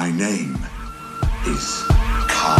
My name is Khan.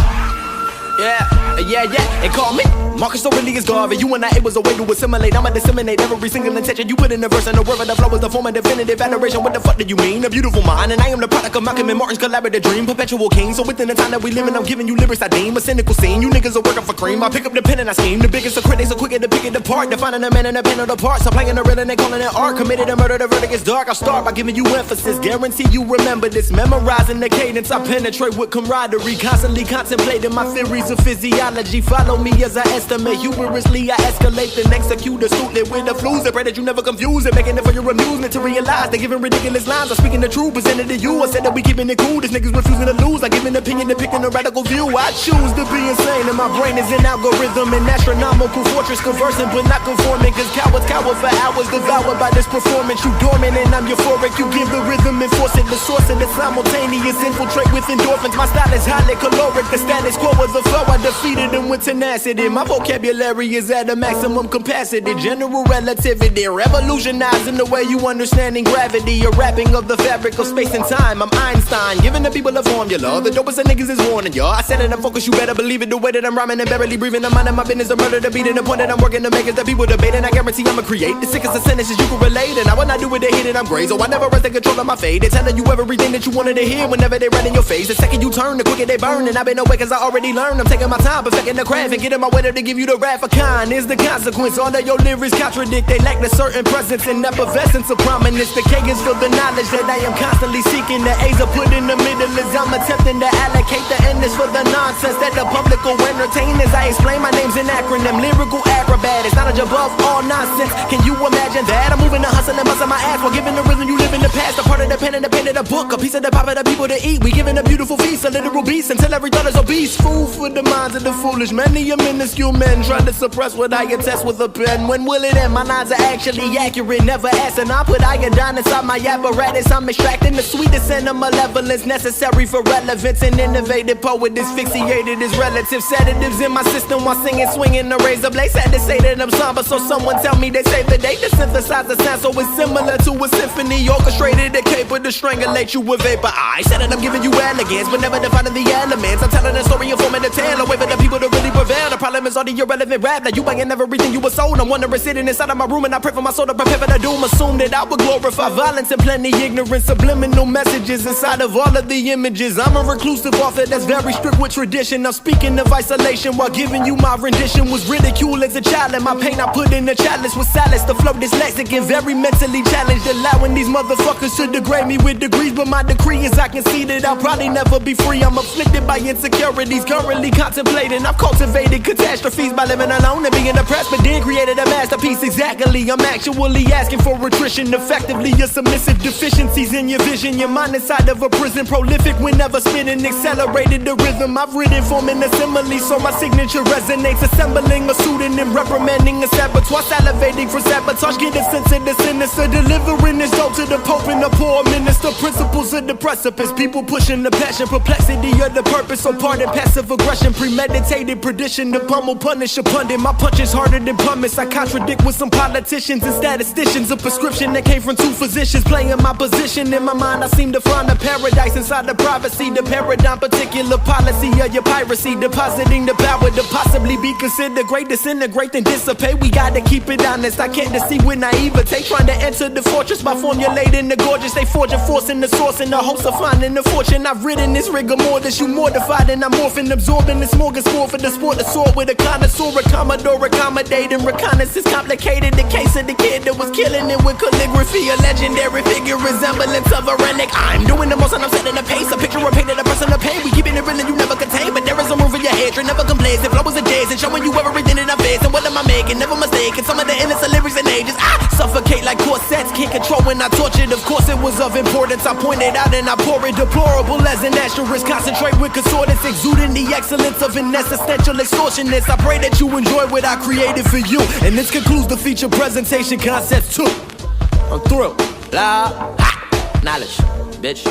Yeah, they call me Marcus Aurelius Garvey. You and I, it was a way to assimilate. I'ma disseminate every single intention you put in the verse, and the word of the flow is the form of definitive adoration. What the fuck do you mean? A beautiful mind, and I am the product of Malcolm and Martin's collaborative dream. Perpetual king, so within the time that we live in, I'm giving you lyrics I deem a cynical scene. You niggas are working for cream. I pick up the pen and I scheme. The biggest of critics are quicker to pick it apart, defining a man and a pen of the parts. I'm playing the rhythm, they calling it art. Committed a murder, the verdict is dark. I start by giving you emphasis, guarantee you remember this. Memorizing the cadence, I penetrate with camaraderie, constantly contemplating my theories of physiology. Follow me as I estimate, humorously I escalate, then execute astutely with the flus. I pray that you never confuse it, making it for your amusement to realize they're giving ridiculous lines. I'm speaking the truth, presented to you. I said that we keeping it cool, this niggas refusing to lose. I give an opinion, depicting a radical view. I choose to be insane, and my brain is an algorithm, an astronomical fortress, conversing but not conforming. Cause cowards cower for hours, devoured by this performance. You dormant and I'm euphoric, you give the rhythm and force it. The source of the simultaneous infiltrate with endorphins. My style is highly caloric, the status quo was a flow. I defeated them with tenacity. My vocabulary is at a maximum capacity. General relativity, revolutionizing the way you understanding gravity. A wrapping of the fabric of space and time. I'm Einstein, giving the people a formula. The dopest of niggas is warning y'all. I said it, I'm focused, you better believe it. The way that I'm rhyming and barely breathing, I'm minding my business. The murder, the beating, the point that I'm working to make is that people debating. I guarantee I'ma create the sickest of sentences you can relate. And I will not do it, they hit it, I'm great. So I never rest in control of my fate. They're telling you everything that you wanted to hear whenever they right in your face. The second you turn, the quicker they burn. And I've been away cause I already learned. I'm taking my time, perfecting the craft and getting my way to give you the wrath of Khan. Is the consequence. All of your lyrics contradict. They lack the certain presence and effervescence of prominence. The K is for the knowledge that I am constantly seeking. The A's are put in the middle as I'm attempting to allocate. The N is for the nonsense that the public will entertain. As I explain, my name's an acronym, lyrical acrobat. It's knowledge above all nonsense. Can you imagine that? I'm moving the hustle and busting my ass while giving the rhythm you live in the past. A part of the pen and the pen of the book, a piece of the pop of the people to eat. We giving a beautiful feast, a literal beast until every thought is obese. Food for the minds of the foolish. Many a minuscule men trying to suppress what I attest with a pen. When will it end? My lines are actually accurate, never asking. I put iodine inside my apparatus. I'm extracting the sweetest and the malevolence necessary for relevance. An innovative poet asphyxiated his relatives. Sedatives in my system while singing, swinging the razor blade. Sad to say that I'm somber, so someone tell me they save the date to synthesize the sound so it's similar to a symphony orchestrated, capable to strangulate you with vapor. I said that I'm giving you elegance, but never defining the elements. I'm telling a story and forming a tale, a way for the people to really prevail. The problem is all the irrelevant rap. Now you buying everything you were sold. I'm wondering sitting inside of my room and I pray for my soul to prepare for the doom. Assume that I would glorify violence and plenty ignorance, subliminal messages inside of all of the images. I'm a reclusive author that's very strict with tradition. I'm speaking of isolation while giving you my rendition. Was ridiculed as a child and my pain I put in the chalice with solace. The flow dyslexic and very mentally challenged, allowing these motherfuckers to degrade me with degrees. But my decree is I can see that I'll probably never be free. I'm afflicted by insecurities, currently contemplating. I've cultivated catastrophes by living alone and being depressed, but then created a masterpiece. Exactly, I'm actually asking for attrition. Effectively, your submissive deficiencies in your vision. Your mind inside of a prison, prolific whenever spinning. Accelerated the rhythm I've written, forming a simile so my signature resonates. Assembling a pseudonym, reprimanding a saboteur, salivating for sabotage. Get a sense of the sinister, delivering this dope to the Pope and the poor minister. Principles of the precipice, people pushing the passion, perplexity of the purpose. So pardon passive aggression, premeditated perdition. The pummel punish a pundit. My punch is harder than pumice. I contradict with some politicians and statisticians. A prescription that came from two physicians, playing my position. In my mind I seem to find a paradise inside the privacy. The paradigm, particular policy of your piracy, depositing the power to possibly be considered great. Disintegrate then dissipate. We gotta keep it honest. I can't deceive with naivete, trying to enter the fortress by formulating the gorgeous. They forge a force in the source in the hopes of finding the fortune. I've written this rigor mortis, you mortified, and I'm morphing, absorbing this smorgasbord for the sport to soar with a connoisseur, a commodore, accommodating reconnaissance. Complicated the case of the kid that was killing it with calligraphy. A legendary figure, resemblance of a relic. I'm doing the most and I'm setting the pace. A picture of painted a person of pain. We keeping it real and you never contain, but there is some room for your hatred. Never complacent, flow is a jazz and showing you everything that I face. And what am I making? Never mistaken. Some of the innocent lyrics and ages I suffocate like corsets. Can't control when I tortured. Of course it was of importance. I pointed out and I pour it. Deplorable as an asterisk. Concentrate with concordance, exuding the excellence of an existential extortionist. I pray that you enjoy what I created for you. And this concludes the feature presentation concepts 2. I'm through. La, ha, knowledge, bitch.